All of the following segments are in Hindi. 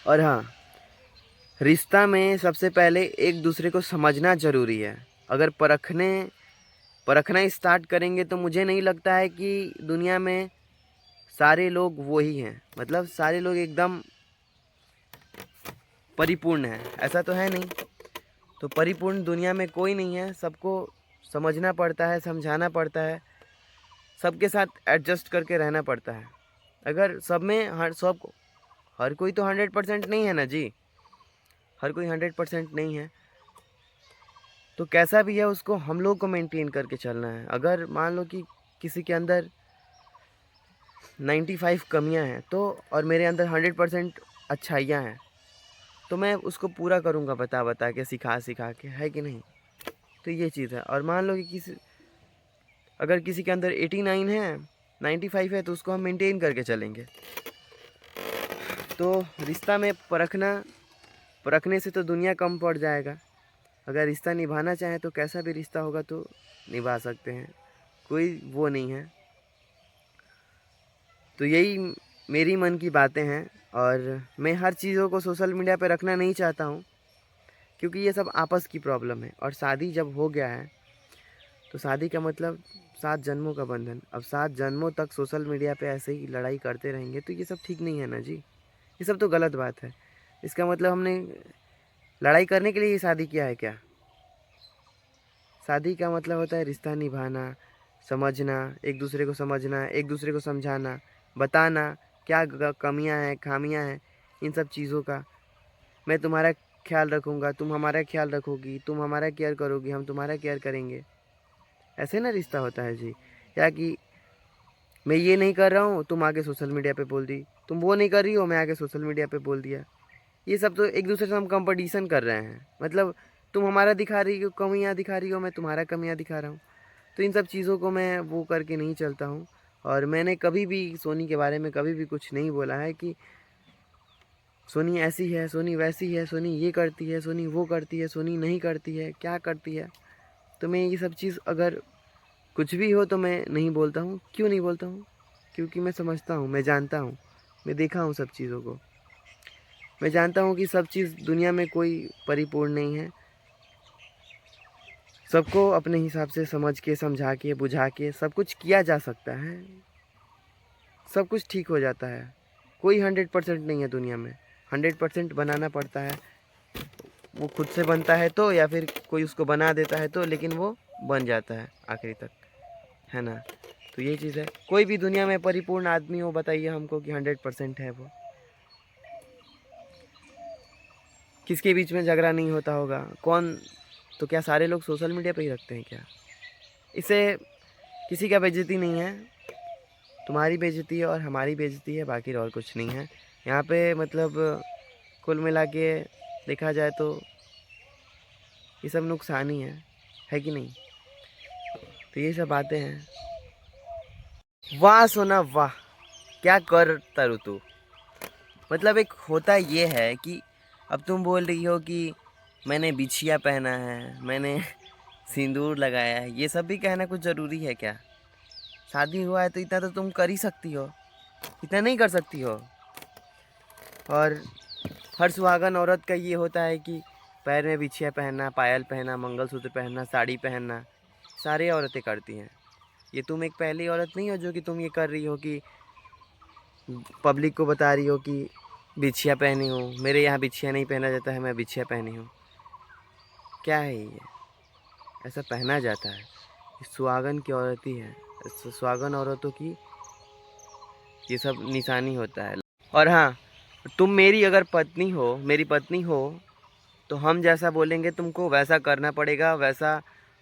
और हाँ, रिश्ता में सबसे पहले एक दूसरे को समझना ज़रूरी है। अगर परखना स्टार्ट करेंगे तो मुझे नहीं लगता है कि दुनिया में सारे लोग वो ही हैं, मतलब सारे लोग एकदम परिपूर्ण हैं, ऐसा तो है नहीं। तो परिपूर्ण दुनिया में कोई नहीं है, सबको समझना पड़ता है, समझाना पड़ता है, सबके साथ एडजस्ट करके रहना पड़ता है। अगर सब में हर कोई तो 100% नहीं है ना जी, हर कोई 100% नहीं है, तो कैसा भी है उसको हम लोग को मेंटेन करके चलना है। अगर मान लो कि किसी के अंदर 95 कमियां हैं तो, और मेरे अंदर 100% अच्छाइयाँ हैं, तो मैं उसको पूरा करूँगा बता बता के, सिखा सिखा के, है कि नहीं। तो ये चीज़ है। और मान लो कि अगर किसी के अंदर 89 है, 95 है, तो उसको हम मेंटेन करके चलेंगे। तो रिश्ता में परखने से तो दुनिया कम पड़ जाएगा। अगर रिश्ता निभाना चाहें तो कैसा भी रिश्ता होगा तो निभा सकते हैं, कोई वो नहीं है। तो यही मेरी मन की बातें हैं। और मैं हर चीज़ों को सोशल मीडिया पे रखना नहीं चाहता हूँ, क्योंकि ये सब आपस की प्रॉब्लम है। और शादी जब हो गया है तो शादी का मतलब 7 जन्मों का बंधन। अब 7 जन्मों तक सोशल मीडिया पे ऐसे ही लड़ाई करते रहेंगे तो ये सब ठीक नहीं है ना जी, ये सब तो गलत बात है। इसका मतलब हमने लड़ाई करने के लिए ये शादी किया है क्या? शादी का मतलब होता है रिश्ता निभाना, समझना, एक दूसरे को समझना, एक दूसरे को समझाना, बताना क्या कमियां हैं, खामियां हैं, इन सब चीज़ों का। मैं तुम्हारा ख्याल रखूँगा, तुम हमारा ख्याल रखोगी, तुम हमारा केयर करोगी, हम तुम्हारा केयर करेंगे। ऐसे ना रिश्ता होता है जी। या कि मैं ये नहीं कर रहा हूँ, तुम आके सोशल मीडिया पे बोल दी, तुम वो नहीं कर रही हो, मैं आके सोशल मीडिया पे बोल दिया। ये सब तो एक दूसरे से हम कंपटीशन कर रहे हैं। मतलब तुम हमारा दिखा रही हो कमियाँ, दिखा रही हो, मैं तुम्हारा कमियाँ दिखा रहा हूँ। तो इन सब चीज़ों को मैं वो करके नहीं चलता हूँ। और मैंने कभी भी सोनी के बारे में कभी भी कुछ नहीं बोला है कि सोनी ऐसी है, सोनी वैसी है, सोनी ये करती है, सोनी वो करती है, सोनी नहीं करती है, क्या करती है। तो मैं ये सब चीज़ अगर कुछ भी हो तो मैं नहीं बोलता हूँ। क्यों नहीं बोलता हूँ? क्योंकि मैं समझता हूँ, मैं जानता हूँ, मैं देखा हूँ सब चीज़ों को। मैं जानता हूँ कि सब चीज़ दुनिया में कोई परिपूर्ण नहीं है। सबको अपने हिसाब से समझ के, समझा के, बुझा के सब कुछ किया जा सकता है। सब कुछ ठीक हो जाता है। कोई 100% नहीं है दुनिया में। 100% बनाना पड़ता है। वो खुद से बनता है तो, या फिर कोई उसको बना देता है तो, लेकिन वो बन जाता है आखिरी तक, है ना। तो ये चीज़ है। कोई भी दुनिया में परिपूर्ण आदमी हो, बताइए हमको कि 100% है वो। किसके बीच में झगड़ा नहीं होता होगा? कौन? तो क्या सारे लोग सोशल मीडिया पे ही रखते हैं क्या? इससे किसी का बेइज्जती नहीं है। तुम्हारी बेइज्जती है और हमारी बेइज्जती है, बाकी और कुछ नहीं है यहाँ पे। मतलब कुल मिला के देखा जाए तो ये सब नुकसान ही है कि नहीं। तो ये सब बातें हैं। वाह सोना वाह, क्या कर तरु तू। मतलब एक होता ये है कि अब तुम बोल रही हो कि मैंने बिछिया पहना है, मैंने सिंदूर लगाया है, ये सब भी कहना कुछ ज़रूरी है क्या? शादी हुआ है तो इतना तो तुम कर ही सकती हो, इतना नहीं कर सकती हो? और हर सुहागन औरत का ये होता है कि पैर में बिछिया पहनना, पायल पहनना, मंगलसूत्र पहनना, साड़ी पहनना, सारी औरतें करती हैं। ये तुम एक पहली औरत नहीं हो जो कि तुम ये कर रही हो कि पब्लिक को बता रही हो कि बिछिया पहनी हूँ, मेरे यहाँ बिछिया नहीं पहना जाता है, मैं बिछिया पहनी हूँ। क्या है ये? ऐसा पहना जाता है। ये सुहागन की औरत ही है, सुहागन औरतों की ये सब निशानी होता है। और हाँ, तुम मेरी अगर पत्नी हो, मेरी पत्नी हो, तो हम जैसा बोलेंगे तुमको वैसा करना पड़ेगा, वैसा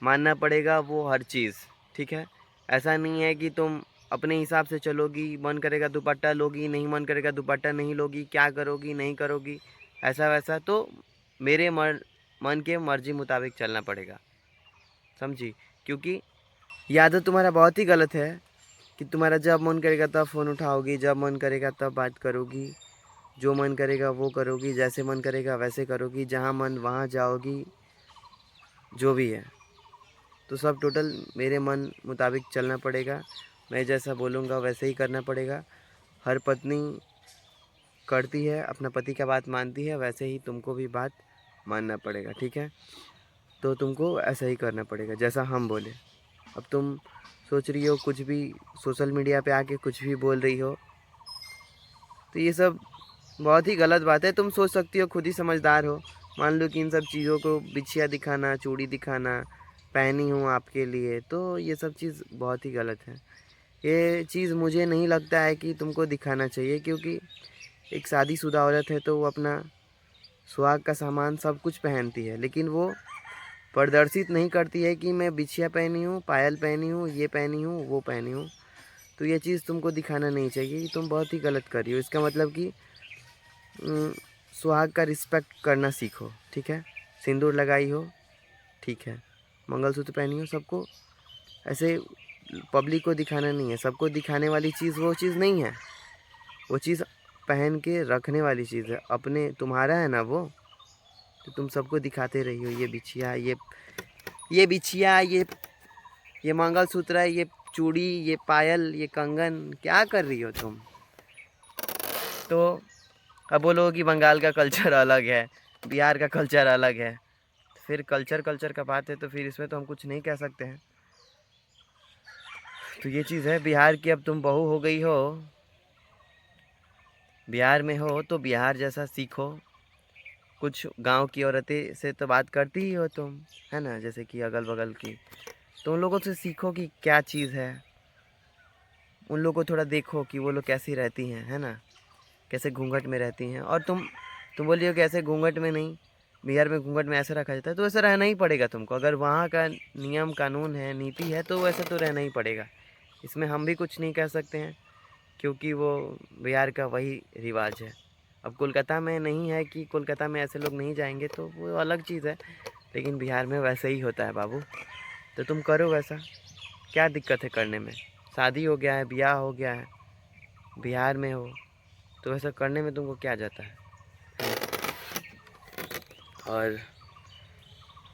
मानना पड़ेगा, वो हर चीज़। ठीक है? ऐसा नहीं है कि तुम अपने हिसाब से चलोगी, मन करेगा दुपट्टा लोगी, नहीं मन करेगा दुपट्टा नहीं लोगी, क्या करोगी नहीं करोगी, ऐसा वैसा। तो मेरे मन के मर्जी मुताबिक चलना पड़ेगा, समझी? क्योंकि ये आदत तुम्हारा बहुत ही गलत है कि तुम्हारा जब मन करेगा तब फ़ोन उठाओगी, जब मन करेगा तब बात करोगी, जो मन करेगा वो करोगी, जैसे मन करेगा वैसे करोगी, जहाँ मन वहाँ जाओगी, जो भी है। तो सब टोटल मेरे मन मुताबिक चलना पड़ेगा। मैं जैसा बोलूँगा वैसे ही करना पड़ेगा। हर पत्नी करती है, अपना पति का बात मानती है, वैसे ही तुमको भी बात मानना पड़ेगा, ठीक है। तो तुमको ऐसा ही करना पड़ेगा जैसा हम बोले। अब तुम सोच रही हो कुछ भी सोशल मीडिया पे आके कुछ भी बोल रही हो, तो ये सब बहुत ही गलत बात है। तुम सोच सकती हो, खुद ही समझदार हो। मान लो कि इन सब चीज़ों को बिछिया दिखाना, चूड़ी दिखाना पहनी हूँ आपके लिए, तो ये सब चीज़ बहुत ही गलत है। ये चीज़ मुझे नहीं लगता है कि तुमको दिखाना चाहिए, क्योंकि एक शादीशुदा औरत है तो वो अपना सुहाग का सामान सब कुछ पहनती है, लेकिन वो प्रदर्शित नहीं करती है कि मैं बिछिया पहनी हूँ, पायल पहनी हूँ, ये पहनी हूँ, वो पहनी हूँ। तो ये चीज़ तुमको दिखाना नहीं चाहिए। तुम बहुत ही गलत कर रही हो। इसका मतलब कि अम, सुहाग का रिस्पेक्ट करना सीखो, ठीक है। सिंदूर लगाई हो, ठीक है, मंगलसूत्र पहनी हो, सबको ऐसे पब्लिक को दिखाना नहीं है। सबको दिखाने वाली चीज़ वो चीज़ नहीं है, वो चीज़ पहन के रखने वाली चीज़ है। अपने तुम्हारा है ना वो, तो तुम सबको दिखाते रही हो। ये बिछिया, ये बिछिया, ये मंगलसूत्र है, ये चूड़ी, ये पायल, ये कंगन, क्या कर रही हो तुम? तो अब बोलो कि बंगाल का कल्चर अलग है, बिहार का कल्चर अलग है। फिर कल्चर का बात है, तो फिर इसमें तो हम कुछ नहीं कह सकते हैं। तो ये चीज़ है बिहार की। अब तुम बहू हो गई हो, बिहार में हो, तो बिहार जैसा सीखो। कुछ गांव की औरतें से तो बात करती ही हो तुम, है ना, जैसे कि अगल बगल की। तो उन लोगों से सीखो कि क्या चीज़ है। उन लोगों को थोड़ा देखो कि वो लोग कैसी रहती हैं, है ना, कैसे घूंघट में रहती हैं। और तुम बोलिए हो कि ऐसे घूंघट में नहीं, बिहार में घूंघट में ऐसे रखा जाता है, तो ऐसा रहना ही पड़ेगा तुमको। अगर वहाँ का नियम कानून है, नीति है, तो वैसे तो रहना ही पड़ेगा। इसमें हम भी कुछ नहीं कह सकते हैं, क्योंकि वो बिहार का वही रिवाज है। अब कोलकाता में नहीं है कि कोलकाता में ऐसे लोग नहीं जाएंगे, तो वो अलग चीज़ है, लेकिन बिहार में वैसे ही होता है बाबू। तो तुम करो वैसा, क्या दिक्कत है करने में? शादी हो गया है, ब्याह हो गया है, बिहार में हो, तो वैसा करने में तुमको क्या जाता है? और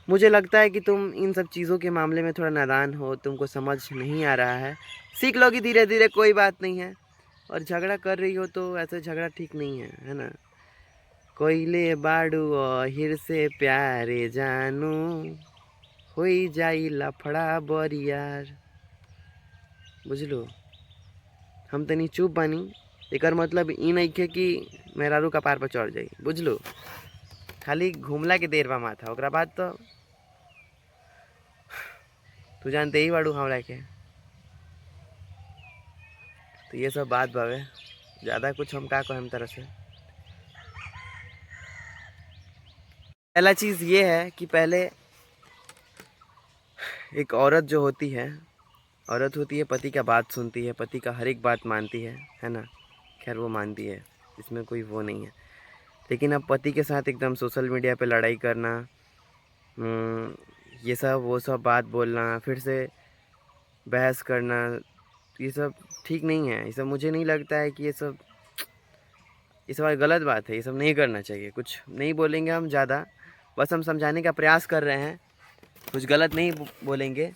मुझे लगता है कि तुम इन सब चीज़ों के मामले में थोड़ा नादान हो, तुमको समझ नहीं आ रहा है। सीख लोगी धीरे धीरे, कोई बात नहीं है। और झगड़ा कर रही हो तो ऐसे झगड़ा ठीक नहीं है ना। कोइले बाड़ू हिर से प्यारे जानू, होई जाई लफड़ा बरियार। बुझलो, हम तनी चुप बानी, एकर मतलब ई नइखे कि मेहरारू कपार पर चढ़ जाई। बुझलो, खाली घूमला के देर बा माथा, ओकरा बाद तो तू जानते ही बाड़ू हमरा के। तो ये सब बात बावे, ज़्यादा कुछ हम का कहम तरह से। पहला चीज़ ये है कि पहले एक औरत जो होती है, औरत होती है, पति का बात सुनती है, पति का हर एक बात मानती है ना। खैर वो मानती है, इसमें कोई वो नहीं है। लेकिन अब पति के साथ एकदम सोशल मीडिया पे लड़ाई करना, ये सब वो सब बात बोलना, फिर से बहस करना, ये सब ठीक नहीं है। ये सब मुझे नहीं लगता है कि ये सब गलत बात है। ये सब नहीं करना चाहिए। कुछ नहीं बोलेंगे हम ज़्यादा, बस हम समझाने का प्रयास कर रहे हैं, कुछ गलत नहीं बोलेंगे।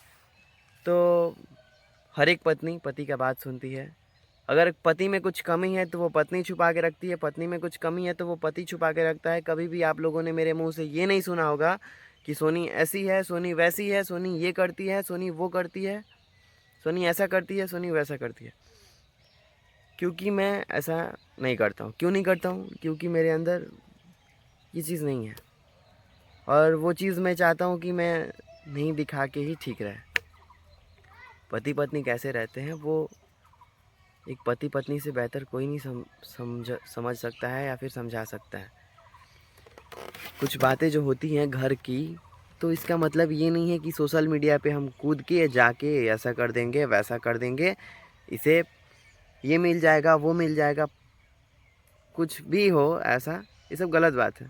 तो हर एक पत्नी पति का बात सुनती है। अगर पति में कुछ कमी है तो वो पत्नी छुपा के रखती है, पत्नी में कुछ कमी है तो वो पति छुपा के रखता है। कभी भी आप लोगों ने मेरे मुंह से ये नहीं सुना होगा कि सोनी ऐसी है, सोनी वैसी है, सोनी ये करती है, सोनी वो करती है, सोनी ऐसा करती है, सोनी वैसा करती है। क्योंकि मैं ऐसा नहीं करता हूँ। क्यों नहीं करता हूँ? क्योंकि मेरे अंदर ये चीज़ नहीं है, और वो चीज़ मैं चाहता हूँ कि मैं नहीं दिखा के ही ठीक रहे। पति पत्नी कैसे रहते हैं वो एक पति पत्नी से बेहतर कोई नहीं समझ सकता है या फिर समझा सकता है। कुछ बातें जो होती हैं घर की, तो इसका मतलब ये नहीं है कि सोशल मीडिया पे हम कूद के जाके ऐसा कर देंगे, वैसा कर देंगे, इसे ये मिल जाएगा, वो मिल जाएगा, कुछ भी हो ऐसा, ये सब गलत बात है।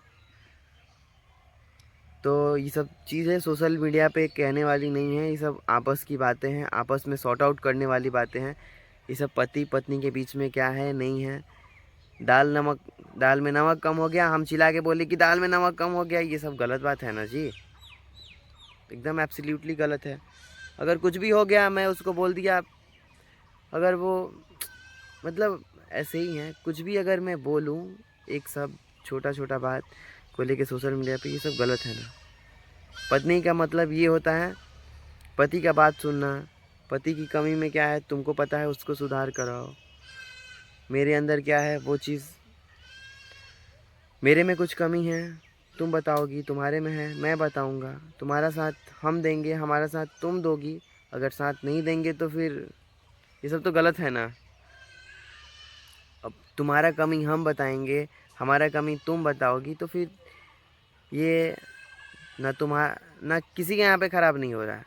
तो ये सब चीज़ें सोशल मीडिया पे कहने वाली नहीं है। ये सब आपस की बातें हैं, आपस में सॉर्ट आउट करने वाली बातें हैं। ये सब पति पत्नी के बीच में क्या है नहीं है। दाल में नमक कम हो गया, हम चिल्ला के बोले कि दाल में नमक कम हो गया, ये सब गलत बात है ना जी, एकदम एब्सोल्युटली गलत है। अगर कुछ भी हो गया, मैं उसको बोल दिया, अगर वो मतलब ऐसे ही हैं। कुछ भी अगर मैं बोलूँ, एक सब छोटा छोटा बात को लेके सोशल मीडिया पे, ये सब गलत है ना। पत्नी का मतलब ये होता है पति का बात सुनना, पति की कमी में क्या है तुमको पता है, उसको सुधार कराओ। मेरे अंदर क्या है वो चीज़, मेरे में कुछ कमी है तुम बताओगी, तुम्हारे में है मैं बताऊंगा, तुम्हारा साथ हम देंगे, हमारा साथ तुम दोगी। अगर साथ नहीं देंगे तो फिर ये सब तो गलत है ना। अब तुम्हारा कमी हम बताएंगे, हमारा कमी तुम बताओगी, तो फिर ये ना तुम्हारा ना किसी के यहाँ पे ख़राब नहीं हो रहा है,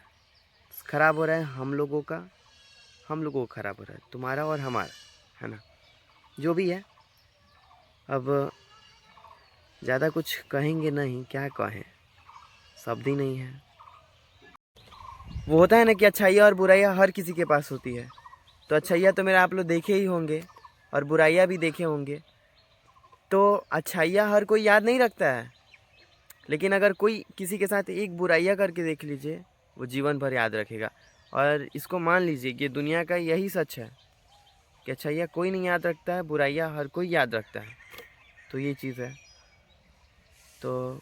ख़राब हो रहा है हम लोगों को ख़राब हो रहा है, तुम्हारा और हमारा, है ना। जो भी है, अब ज़्यादा कुछ कहेंगे नहीं, क्या कहें, शब्द ही नहीं है। वो होता है ना कि अच्छाइयाँ और बुराइयाँ हर किसी के पास होती है। तो अच्छाइयाँ तो मेरे आप लोग देखे ही होंगे और बुराइयाँ भी देखे होंगे। तो अच्छाइयाँ हर कोई याद नहीं रखता है, लेकिन अगर कोई किसी के साथ एक बुराइयाँ करके देख लीजिए, वो जीवन भर याद रखेगा। और इसको मान लीजिए कि दुनिया का यही सच है कि अच्छाइयाँ कोई नहीं याद रखता है, बुराइयाँ हर कोई याद रखता है। तो ये चीज़ है। तो